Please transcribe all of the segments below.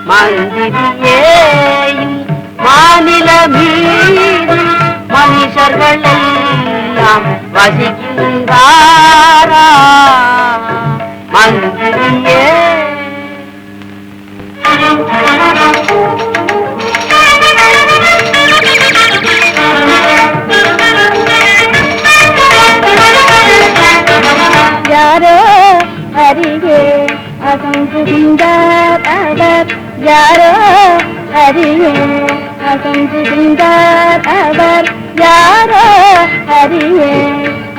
மந்திரியேயும் மாநில மீது மனுஷர்கள் எல்லாம் வசிக்கின்றாரா மந்திரியே. யாரோ அருகே அகங்குகின்றார் அவர், யாரோ அருகே அகங்குகின்றார் அவர், யாரோ அருகே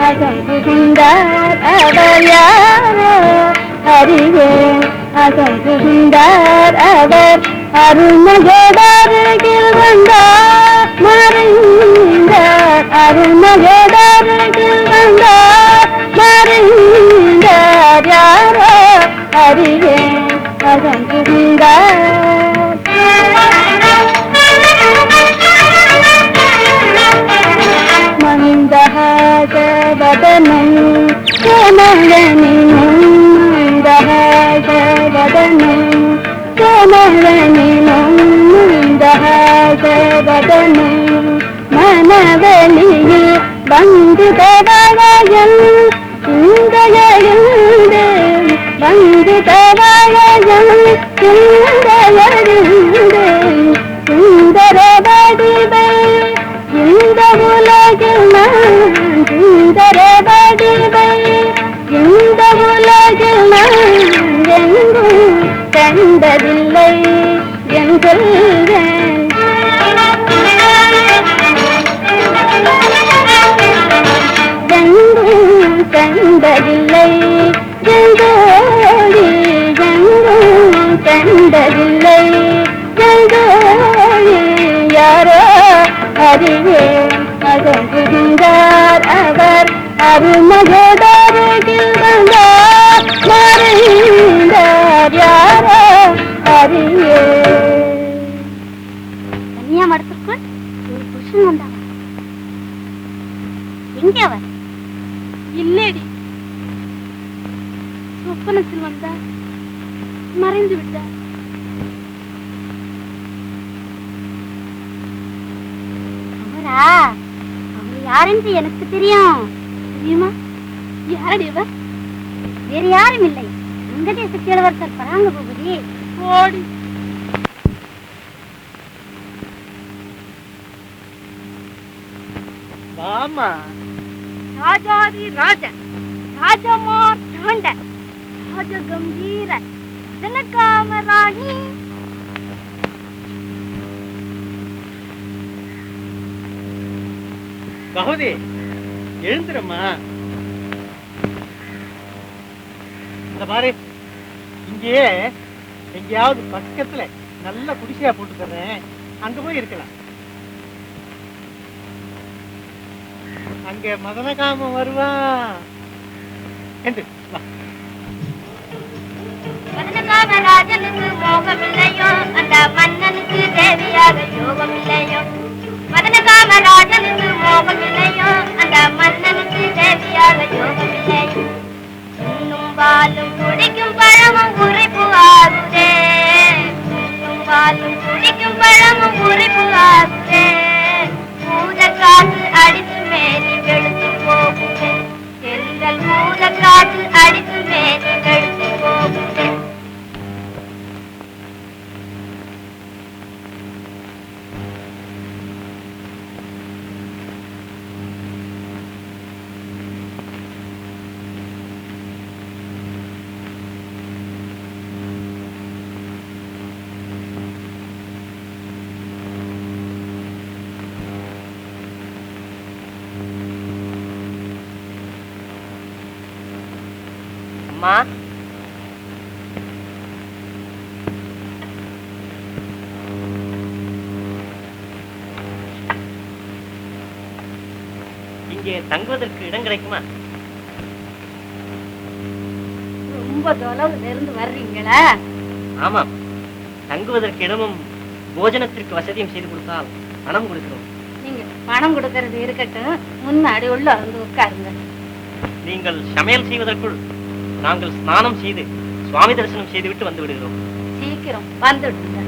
அகங்குகின்றார் அவர், யாரோ அருகே அகங்குகின்றார் அவர். அருணகேடருகில் வந்தார் மறைந்தார், அருணகேடருகில் வந்தார் மறைந்தார், யாரோ அருகே அகங்குகின்றார். மந்தஹாசவதனம் கோமளனினும், மந்தஹாசவதனம் கோமளனினும், மந்தஹாசவதனம் மனவெளியில் வந்து தவளையல் சிந்தையறிந்து, வந்து தவளையல் சிந்தையறிந்து, சுந்தர வடிவை இந்த உலகில் நான், சுந்தர வடிவை இந்த உலகில் நான் எங்கும் கண்டதில்லை என்கிறேன். எங்கும் கண்டதில்லை எங்கோடி, எங்கும் கண்டதில்லை எங்கோடி, யாரோ அருகே அகங்குகின்றார் அவர். அருமகேடருகில் வந்தார் மறைந்தார், யாரோ அருகே. தனியா மடத்துக்குள் ஒரு புருஷன் வந்தாங்க. எங்க அவர்? இல்லடி, சொப்பனத்தில் வந்தார், மறைந்து விட்டார். அவரா? அவர் யாரென்று எனக்கு தெரியும். தெரியுமா? யாரடி அவர்? வேறு யாரும் இல்லை, வெங்கடேச கிழவர்கள் பராங்க பூபதி. ஓடி வாமா. ராஜாதி ராஜன், ராஜமார்த்தாண்ட, ராஜகம்பீர ஜனகாமராணி. பகவதி எழுந்துறம்மா. பாரு, இங்கேயே எங்கேயாவது பக்கத்துல நல்ல குடிசையா போட்டு தர்றேன், அங்க போய் இருக்கலாம். அங்க மதனகாம வருவான். மதனகாமராஜனுக்கு மோகம் இல்லையோ, அந்த மன்னனுக்கு தேவியாக யோகம் இல்லையோ. மதனகாமராஜனுக்கு மோகம் இல்லையோ, அந்த மன்னனுக்கு தேவியாக யோகம் இல்லையோ. இன்னும் பாலும் குடிக்கும் பழமும் உரைப்பு ஆகுதே, இன்னும் பாலும் குடிக்கும் பழமும் உரைப்பு ஆகுதே. பூதக்காற்று அடித்து மேனி வெளுத்து போகுதே, எங்கள் பூதக்காற்று அடித்து மேனி வெளுத்து போகுதே. அம்மா, இங்கே தங்குவதற்கு இடம் கிடைக்குமா? ரொம்ப தொலைவுல இருந்து வர்றீங்களா? ஆமாம், தங்குவதற்கு இடமும் போஜனத்திற்கு வசதியும் செய்து கொடுத்தால் பணம் கொடுக்கிறோம். நீங்க பணம் கொடுக்கறது இருக்கட்டும், முன்னாடி உள்ள வந்து உட்காருங்க. நீங்கள் சமையல் செய்வதற்குள் நாங்கள் ஸ்நானம் செய்து சுவாமி தரிசனம் செய்துவிட்டு வந்து விடுகிறோம். சீக்கிரம் வந்துடுங்க.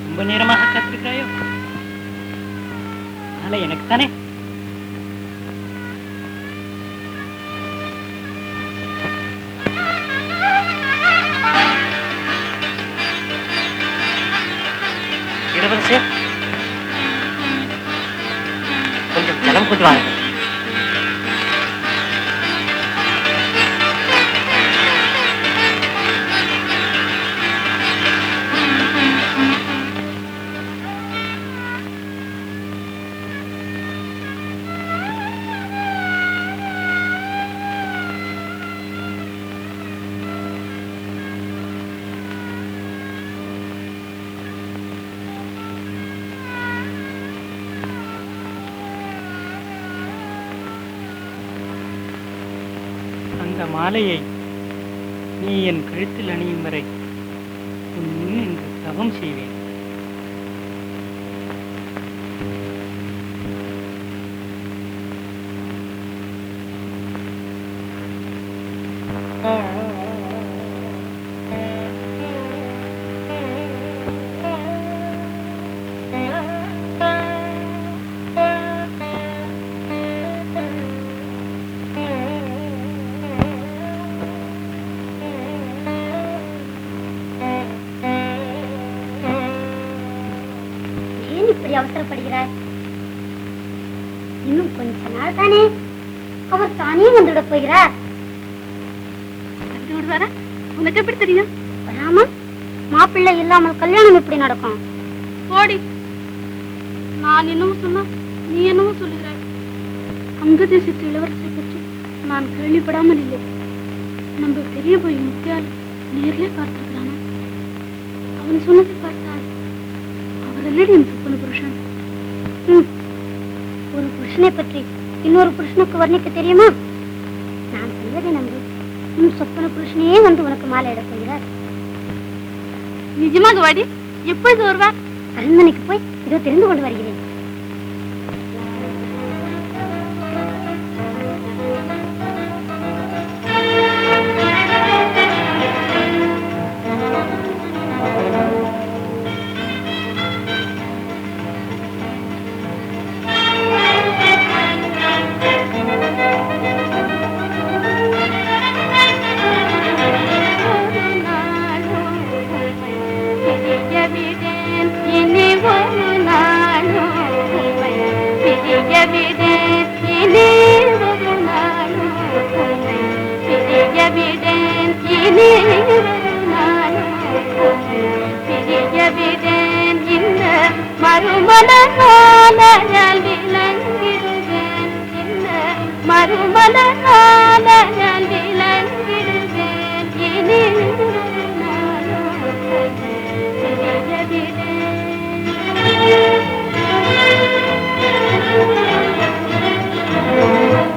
ரொம்ப நேரமாக காத்திருக்கிறாயோ? நாளை எனக்கு தானே. இளவரசே, கொஞ்சம் ஜலம் கொண்டு வாங்க. அந்த மாலையை நீ என் கழுத்தில் அணியும் வரை உன் முன் என்று தவம் செய்வேன். அவசரப்படுகிறார். இன்னும் கொஞ்ச நாள் தானே, அவர் தானே வந்துவிட போகிறார். வந்து விடுவாரா? உனக்கு எப்படி தெரியும்? வராம மாப்பிள்ளை இல்லாமல் கல்யாணம் எப்படி நடக்கும்? போடி, நான் என்னவோ சொன்னா நீ என்னவோ சொல்லுகிறாய். அங்க தேசத்து இளவரசை பற்றி நான் கேள்விப்படாமல் இல்லை. நம்ம பெரிய போய் முத்தியால் நேரிலே பார்த்திருக்கிறானா? அவன் சொன்னதை பார்த்தால் அவர் அல்லடி என் சொப்பன புருஷன். ஒரு புருஷனை பற்றி இன்னொரு புருஷனுக்கு வர்ணிக்க தெரியுமா? நான் சொல்வதை நம்பு. உன் சொப்பன புருஷனே வந்து உனக்கு மாலை இட போகிறார். நிஜமாக வாடி, எப்பொழுது வருவார்? அரண்மனைக்கு போய் இதோ தெரிந்து கொண்டு வருகிறேன்.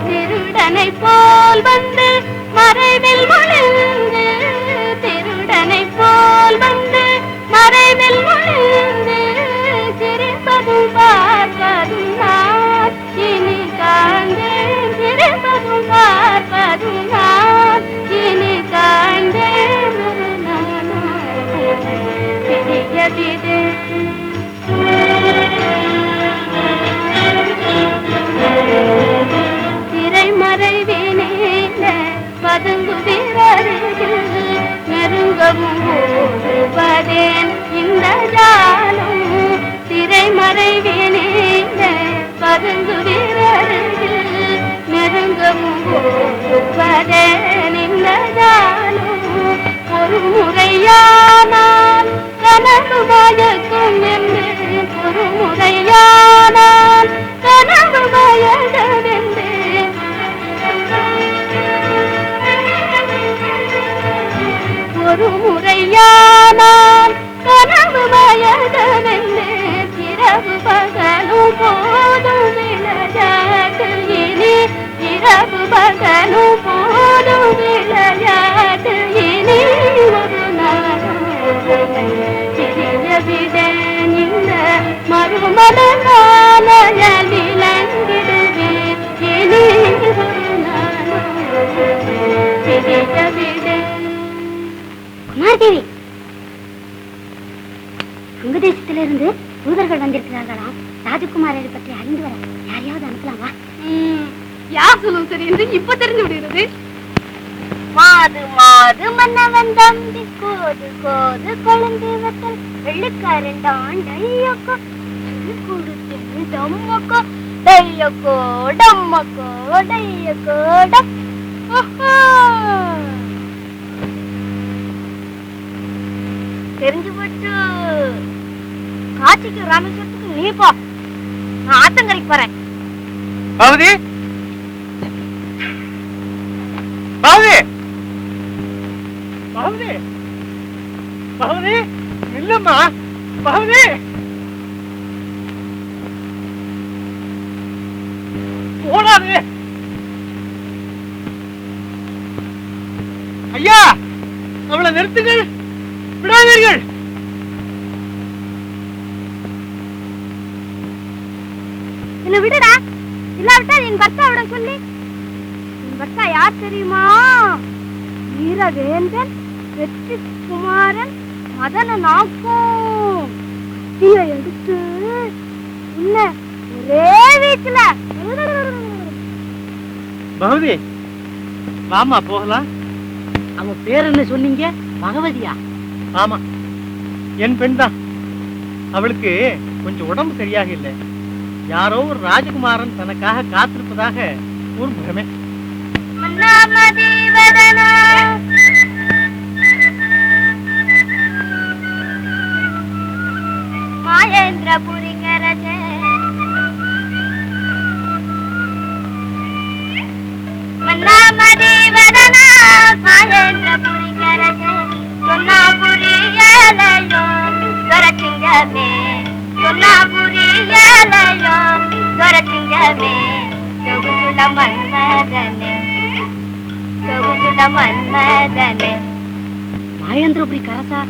திருடனை போல் வந்து மறைவில் ஒளிந்து, திருடனை போல் வந்து மறைவில் ஒளிந்து, சிரிப்பதும் பார்ப்பதும் நான் இனி காண்பேன், சிரிப்பதும் பார்ப்பதும் நான் இனி காண்பேன். தெரியவிதே திரைமறைவினே பதுங்குதிரருகில் நெருங்கவும் ஓடுவதேன் இந்த ஜாலம். திரைமறைவினே பதுங்குதிரருகில் நெருங்கவும் ஓடுவதேன் இந்த ஜாலம். ஒரு முறையானால் கனவு மயக்கும் என்று, ஒரு முறையானால் கனவு மயக்கவென்று, ஒரு முறையானால் கனவு மயக்கவென்று, இரவு பகலும் போதும் விளையாட்டு இனி, இரவு பகலும் போதும் விளையாட்டு இனி. ஒரு நாளும் தெரியவிடேன் இந்த மறுமலரால் விளங்கிடுவேன் இனி. ஒரு நாளும் தெரியவிடேன். குமாரதேவி, அங்கு தேசத்திலிருந்து தூதர்கள் வந்திருக்கிறார்களாம். ராஜகுமாரரை பற்றி அறிந்து வர யாரையாவது அனுப்பலாமா? யார் சொல்லும் சரி என்று இப்ப தெரிஞ்சு விடுகிறது. மாது மாது மன்னவன் தம்பி கோது கோது கொழுந்து வத்தல் வெள்ளிக்காரண்டாண்டையக்கோ கொடுத்து டம்மக்கோ டையக்கோ டம்மக்கோ டையக்கோ டம். தெரிஞ்சு போச்சு. காட்சிக்கு ராமேஸ்வரத்துக்கு நீ போ, நான் ஆத்தங்கரைக்கு போறேன். பாவதி, பாவதி, பாவதி, பாவதி, இல்லம்மா பாவதி. போடாது ஐயா, அவளை நிறுத்துங்கள், விடாதீர்கள். என்ன விடுடா, இல்லாவிட்டால் என் பர்த்தாவிடம் சொல்லி. என் பர்த்தா யார் தெரியுமா? வீரவேந்தன், வெற்றி குமாரன், மதன நாக்கும். கத்தியை எடுத்து உன்ன ஒரே வீட்டுல. பகவதி, வாமா போகலாம். அவன் பேர் என்ன சொன்னீங்க? பகவதியா? ஆமா, என் பெண் தான். அவளுக்கு கொஞ்சம் உடம்பு சரியாக இல்லை. யாரோ ஒரு ராஜகுமாரன் தனக்காக காத்திருப்பதாக ஒரு பிரமை. மாயேந்திரபுரிங்கரஜ மன்மதனே. மாயேந்திரபுரி கரசா,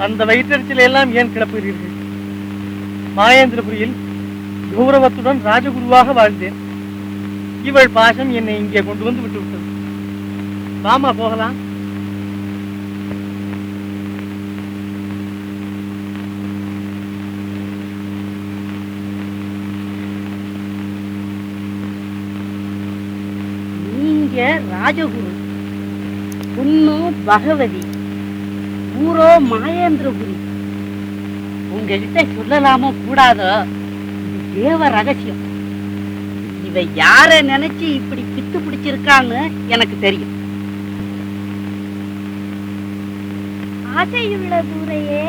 அந்த வயிற்றறிச்சலை எல்லாம் ஏன் கிளப்புகிறீர்கள்? மாயேந்திரபுரியில் கௌரவத்துடன் ராஜகுருவாக வாழ்ந்தேன். இவள் பாசம் என்னை இங்கே கொண்டு வந்து விட்டு விட்டது. வாமா போகலாம். நீங்க ராஜகுரு, பொண்ணு பகவதி, ஊரோ மாயேந்திரபுரி. உங்ககிட்ட சொல்லலாமோ கூடாதோ, இது தேவ ரகசியம். இவ யார நினைச்சு இப்படி பித்து பிடிச்சிருக்கான்னு எனக்கு தெரியும். ஆசையுள்ள தூரையே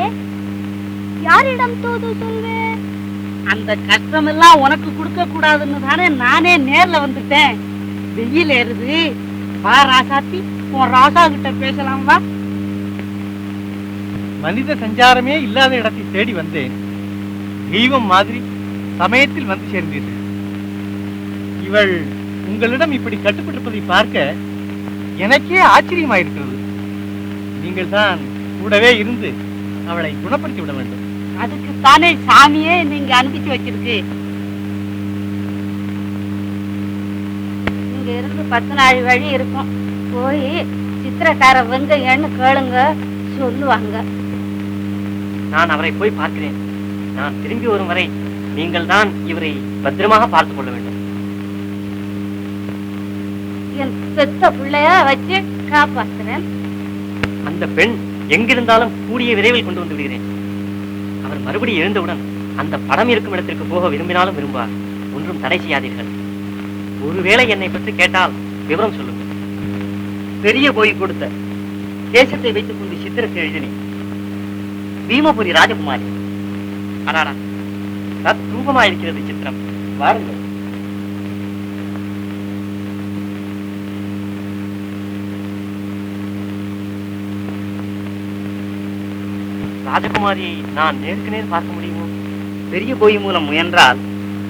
யாரிடம் தூது சொல்வேன்? அந்த கஷ்டம் எல்லாம் உனக்கு கொடுக்க கூடாதுன்னு தானே நானே நேர்ல வந்துட்டேன். வெயில் ஏறுது, வா ராசாத்தி, உன் ராசா கிட்ட பேசலாம் வா. மனித சஞ்சாரமே இல்லாத இடத்தை தேடி வந்தேன். தெய்வம் மாதிரி சமயத்தில் வந்து சேர்ந்தீர்கள். இவள் உங்களிடம் இப்படி கட்டுப்பட்டிருப்பதை பார்க்க எனக்கே ஆச்சரியமாயிருக்கிறது. நீங்கள் தான் கூடவே இருந்து அவளை குணப்படுத்தி விட வேண்டும். அதுக்கு தானே சாமியே நீங்க அனுப்பிச்சு வச்சிருக்கு. இங்க இருந்து 10 நாள் வழி இருக்கும். போய் சித்திரக்கார வெங்கையன்னு கேளுங்க, சொல்லுவாங்க. நான் அவரை போய் பார்க்கிறேன். நான் திரும்பி வரும் வரை நீங்கள் தான் இவரை பத்திரமாக பார்த்துக் கொள்ள வேண்டும். என் பெத்த பிள்ளைய வச்சு காப்பாத்துறேன். அந்த பெண் எங்கிருந்தாலும் கூடிய விரைவில் கொண்டு வந்து விடுகிறேன். அவர் மறுபடியும் எழுந்தவுடன் அந்த படம் இருக்கும் இடத்திற்கு போக விரும்பினாலும் விரும்புவார். ஒன்றும் தடை செய்யாதீர்கள். ஒருவேளை என்னை பற்றி கேட்டால் விவரம் சொல்லுங்கள். பெரிய போய் கொடுத்த தேசத்தை வைத்துக் கொண்டு சித்திரத்தை எழுதினேன். பீமபுரி ராஜகுமாரி. அடாடா, தத்ரூபமாயிருக்கிறது சித்திரம். வாருங்கள். ராஜகுமாரியை நான் நேருக்கு நேர் பார்க்க முடியுமோ? பெரிய போய் மூலம் முயன்றால்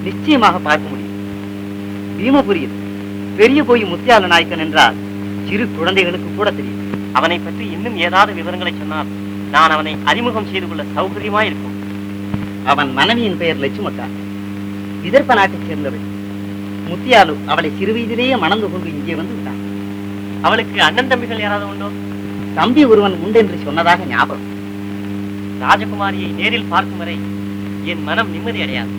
நிச்சயமாக பார்க்க முடியும். பீமபுரியில் பெரிய போய் முத்தியால நாயக்கன் என்றால் சிறு குழந்தைகளுக்கு கூட தெரியும். அவனை பற்றி இன்னும் ஏதாவது விவரங்களை சொன்னால் நான் அவனை அறிமுகம் செய்து கொள்ள சௌகரியமா இருக்கும். அவன் மனைவியின் பெயர் லட்சுமக்கா, விதர்ப்ப நாட்டைச் சேர்ந்தவள். முத்தியாலு அவளை சிறுவயதிலேயே மணந்து கொண்டு இங்கே வந்து விட்டான். அவளுக்கு அண்ணன் தம்பிகள் யாராவது உண்டோ? தம்பி ஒருவன் உண்டு என்று சொன்னதாக ஞாபகம். ராஜகுமாரியை நேரில் பார்க்கும் வரை என் மனம் நிம்மதி அடையாது.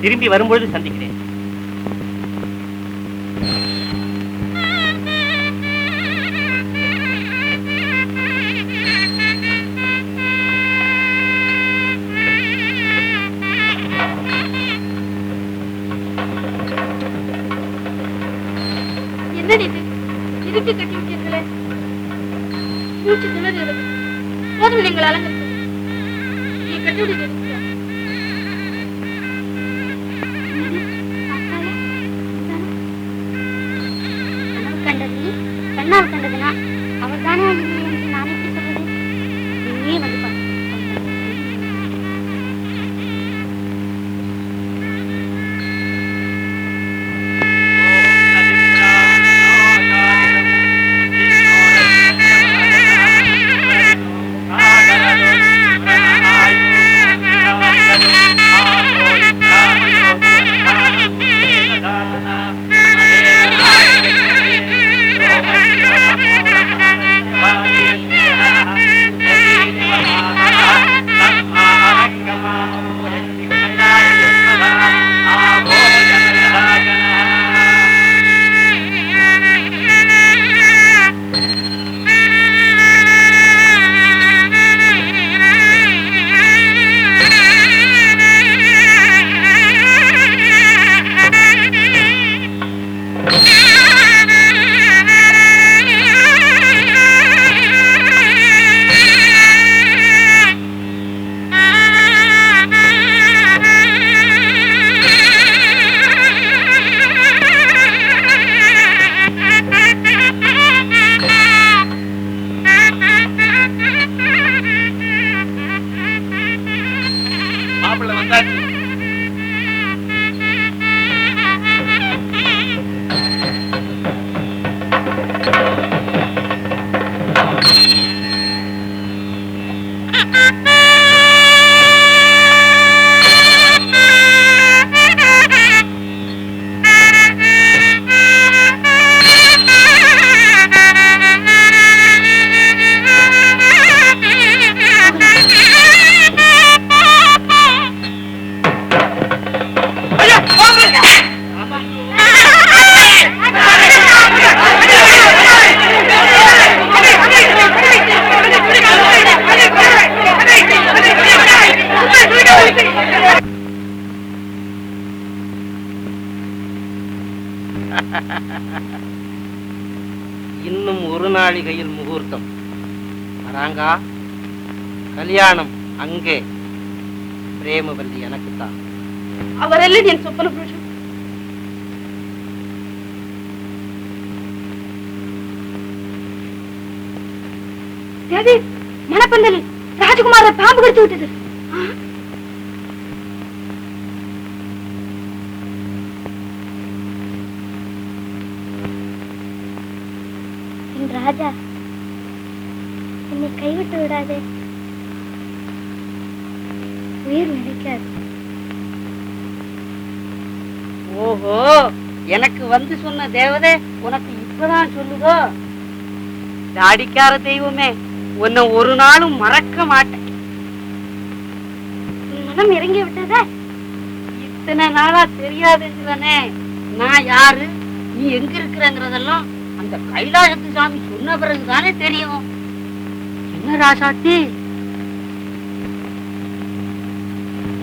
திரும்பி வரும்பொழுது சந்திக்கிறேன். என்னடி இது? இறுக்கி கட்டி விட்டீர்களே. மூச்சு திணறுகிறது. போதும் நீங்கள் அலங்கரிப்பது. நீ கட்டி விடுகிறது. கண்ணால் கண்டதுனா அவர் தானே என்று நான் எப்படி சொல்றது? நீயே வந்து பாரு. இன்னும் ஒரு நாளிகையில் முகூர்த்தம். வராங்கா, கல்யாணம் அங்கே. பிரேமவல்லி எனக்குத்தான். அவரெல்லாம் என் சொப்பன புருஷன். தேவி, மணப்பந்தலில் ராஜகுமார பாம்பு கடித்து விட்டது. ராஜா, என்னை கைவிட்டு விடாதே. உயிர் நினைக்காது. ஓஹோ, எனக்கு வந்து சொன்ன தேவதை உனக்கு இப்பதான் சொல்லுதோ? தாடிக்கார தெய்வமே, உன்னை ஒரு நாளும் மறக்க மாட்டேன். மனம் இறங்கி விட்டதா? இத்தனை நாளா தெரியாதுன்னு நான் யாரு, நீ எங்க இருக்கிறங்கிறதெல்லாம் அந்த கைலாசத்து சாமி சொன்ன பிறகுதானே தெரியும். என்ன ராசாத்தி?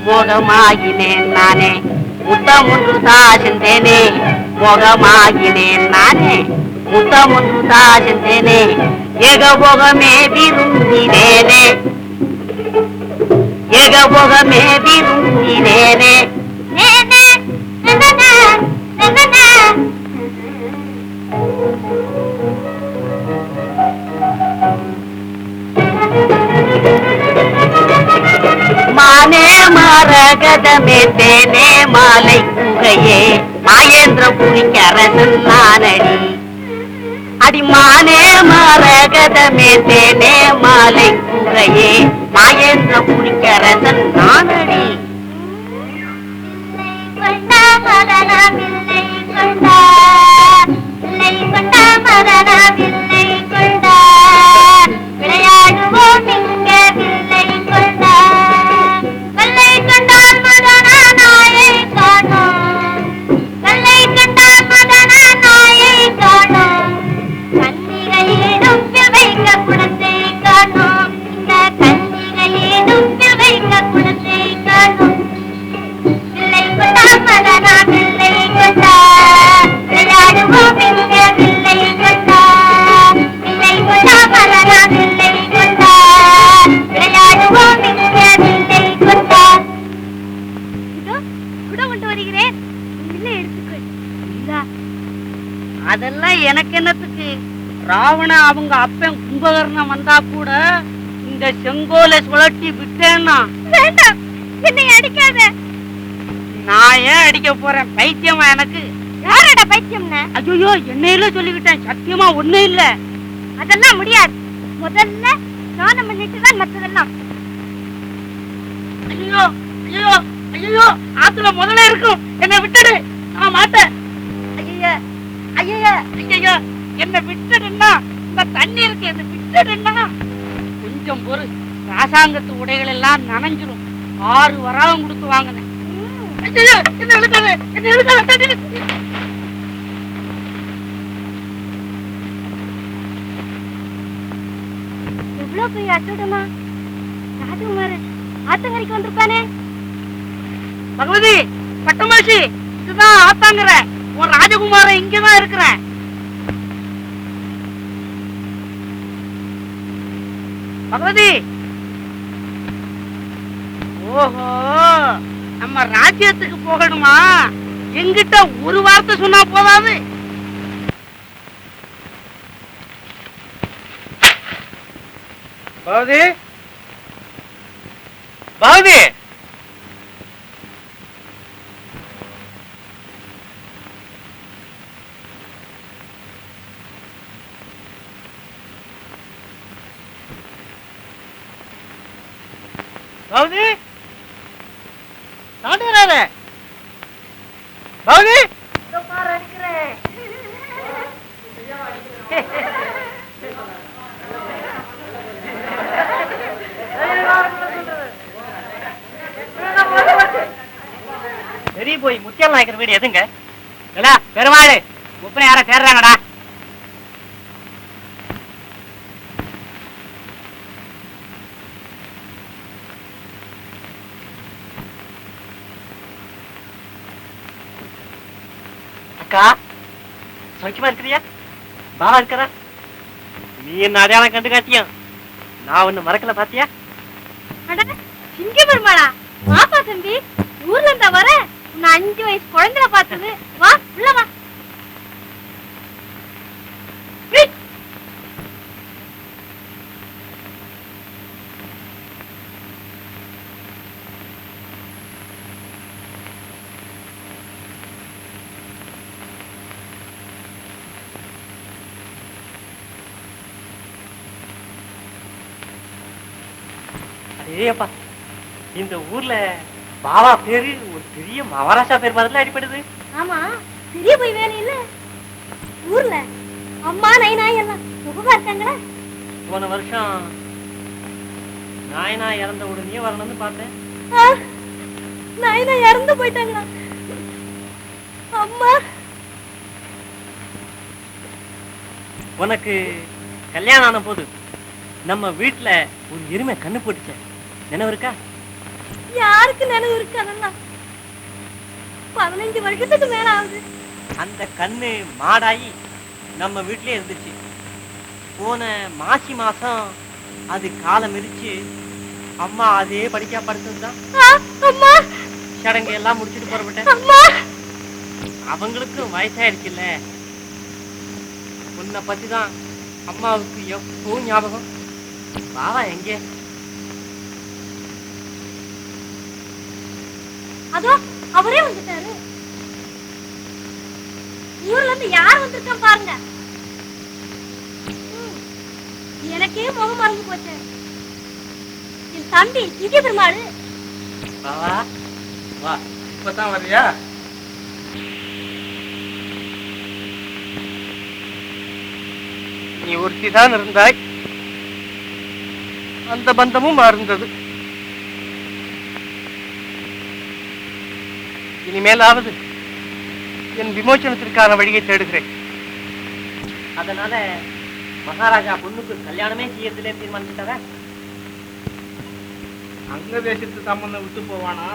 மோகமாகினேன் நானே, முத்தம் ஒன்று தாசந்தேனே. மோகமாகினேன் நானே, முத்தம் ஒன்று தாசந்தேனே. ஏகபோகமே விரும்பினேனே, ஏகபோகமே விரும்பினேனே. மானே மரகதமே தேனே மாலை குகையே மாயேந்திர புரிக்கரசன் நானடி. அடிமானே மரகதமே தேனே மாலை குகையே மாயேந்திர புரிக்கரசன் நானடி. விளையாடுவோம் இங்க வில்லை கொண்டா. வெள்ளை கண்டான் மதன நாயை காணோம், வெள்ளை கண்டான் மதன நாயை காணோம். கன்னிகையிடும் வைக்க குடத்தை காணோம், இந்த கன்னிகையிடும் வைக்க குடத்தை காணோம். வில்லை கொண்டா மதனா வில்லை கொண்டா, விளையாடுவோம் இங்க வில்லை கொண்டா. வில்லை கொண்டா மதனா வில்லை கொண்டா, விளையாடுவோம் இங்க வில்லை கொண்டா. இதோ குட கொண்டு வருகிறேன், வில்லை எடுத்துக்கொள். அதெல்லாம் எனக்கு என்னத்துக்கு? ராவண அவங்க அப்பன் கும்பகர்ணம் வந்தா கூட இந்த செங்கோலை சுழட்டி விட்டேன்னா. வேண்டாம், என்னை அடிக்காத. நான் ஏன் அடிக்க போறேன்? பைத்தியமா எனக்கு? யாரோட பைத்தியம்னா? ஐயோ, என்னையில சொல்லிக்கிட்டேன், சத்தியமா ஒண்ணு இல்ல. அதெல்லாம் முடியாது. முதல்ல ஸ்நானம் பண்ணிட்டு தான் மற்றதெல்லாம். ஐயோ ஐயோ ஐயோ, ஆத்துல முதல்ல இருக்கும், என்னை விட்டுடு, நான் மாட்டேன். ஐயா ஐயா ஐயா, என்ன விட்டுடுன்னா, இந்த தண்ணி இருக்கு, என்ன விட்டுடுன்னா. கொஞ்சம் பொறு, ராசாங்கத்து உடைகள் எல்லாம் நனைஞ்சிரும். 6 வராகம் கொடுத்து வாங்கினேன். என்ன எழுதாது, என்ன எழுதாது. எவ்வளவு பெரிய அச்சுடமா ராஜகுமாரன் ஆத்தங்கரைக்கு வந்திருப்பானே. பகவதி, பட்டமாசி, இதுதான் ஆத்தாங்கிற. உன் ராஜகுமாரன் இங்கதான் இருக்கிறேன். பகவதி, ஓஹோ, நம்ம ராஜ்யத்துக்கு போகணுமா? எங்கிட்ட ஒரு வார்த்தை சொன்னா போதாது? பாவதி, பாவதி, பாவதி, தாண்டி வராத. பாவதி, பெரிய போய் முத்தியால் நாயக்கர் வீடு எதுங்க? பெருமாள் முப்பனை யாரா சேர்றாங்கடா. அக்கா, சௌக்கியமா இருக்கிறியா? பாவா இருக்கிறா? நீ என்ன அடையாளம் கண்டு காட்டியா? நான் ஒண்ணு மறக்கல பாத்தியா? சிங்க பெருமாளா? வாப்பா தம்பி, ஊர்ல இருந்தா வர உன்னை 5 வயசு குழந்தைல பார்த்தது. வா உள்ள வா. ஏப்பா, இந்த ஊர்ல பாவா பேரு ஒரு பெரிய மகாராஜா பேர் மாதிரி அடிப்படுது. ஆமா, பெரிய போய் வேலை இல்ல ஊர்ல. அம்மா நைனா எல்லாம் சுகமா இருக்காங்களா? போன வருஷம் நாயனா இறந்த உடனே வரணும்னு பார்த்தேன். நைனா இறந்து போயிட்டாங்களா? அம்மா உனக்கு கல்யாணம் ஆன போது நம்ம வீட்டுல ஒரு எருமை கண்ணு போட்டுச்ச, நினைவு இருக்கா? யாருக்கு நினைவு இருக்கு? அதெல்லாம் 15 வருஷத்துக்கு மேல ஆகுது. அந்த கண்ணு மாடாயி நம்ம வீட்லயே இருந்துச்சு. போன மாசி மாசம் அது காலம் மிதிச்சு அம்மா அதே படிக்கா படுத்ததுதான். அம்மா சடங்கு எல்லாம் முடிச்சுட்டு புறப்பட்டேன். அம்மா அவங்களுக்கும் வயசாயிருச்சுல்ல, உன்னை பத்தி தான் அம்மாவுக்கு எப்பவும் ஞாபகம். பாவா எங்கே? அதோ அவரே வந்துட்டாரு. ஊர்ல இருந்து யார் வந்திருக்கான் பாருங்க. எனக்கே முகம் மறந்து போச்சு. என் தம்பி சிங்க பெருமாள். பாவா வா. இப்பதான் வரியா? நீ ஒருத்திதான் இருந்தாய், அந்த பந்தமும் மாறுந்தது. இனிமேலாவது என் விமோச்சனத்திற்கான வழியை தேடுகிறேன். அதனால மகாராஜா பொண்ணுக்கு கல்யாணமே செய்யறதுல தீர்மானிச்சுட்டார. அங்க தேசத்து சம்பந்தம் விட்டு போவானா?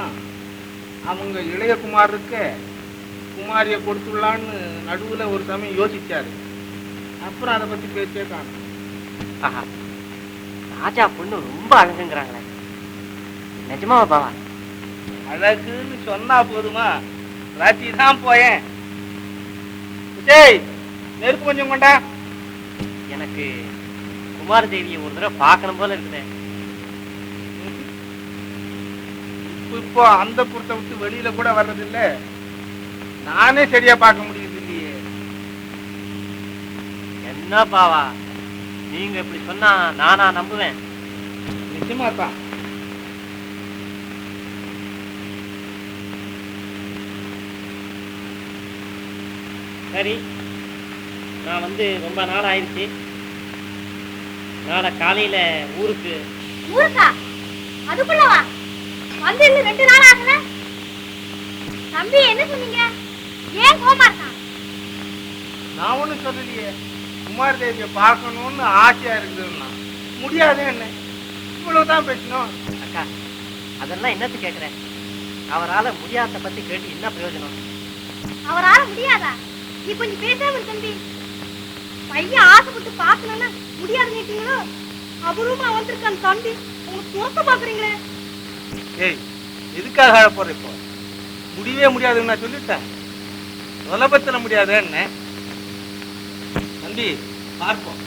அவங்க இளைய குமாருக்கு குமாரிய கொடுத்துள்ளான்னு நடுவுல ஒரு சமயம் யோசிச்சாரு. அப்புறம் அதை பத்தி பேச்சே காணும். ராஜா பொண்ணு ரொம்ப அழகுங்கிறாங்களே, நிஜமாவா பாவா? அழகுன்னு சொன்னா போதுமா? ராத்தி தான் போயேன். விஜய், நெருப்பு கொஞ்சம் கொண்டா. எனக்கு குமார தேவியை ஒரு தடவை பார்க்கணும் போல இருக்குதே. இப்போ அந்த புறத்தை விட்டு வெளியில கூட வர்றதில்ல. நானே சரியா பார்க்க முடியுது இல்லையே. என்ன பாவா, நீங்க இப்படி சொன்னா நானா நம்புவேன்? நிச்சயமா தான். சரி, நான் வந்து ரொம்ப நாள் ஆயிடுச்சு. நாளை காலையில ஊருக்கு. ஊருக்கா? அதுக்குள்ளவா வந்து? இன்னும் 2 நாள் ஆகல. தம்பி என்ன சொன்னீங்க? ஏன் கோமா இருக்கான்? நான் ஒண்ணும் சொல்லலையே. குமார் தேவியை பார்க்கணும்னு ஆசையா இருக்குதுன்னா முடியாது. என்ன இவ்வளவுதான் பேசணும். அக்கா, அதெல்லாம் என்னத்து கேட்கிறேன்? அவரால முடியாத பத்தி கேட்டு என்ன பிரயோஜனம்? அவரால முடியாதா? நீ கொஞ்சம் பேசாம இரு தம்பி. பையன் ஆசைப்பட்டு பார்க்கணும்னா முடியாது கேட்டீங்களோ? அபூர்வமா வந்திருக்கான் தம்பி, உங்களுக்கு துரத்த பாக்குறீங்களே. ஏய், எதுக்காக அழ போற? இப்போ முடியவே முடியாதுன்னு நான் சொல்லிட்டேன். சுலபத்துல முடியாத என்ன தம்பி, பார்ப்போம்.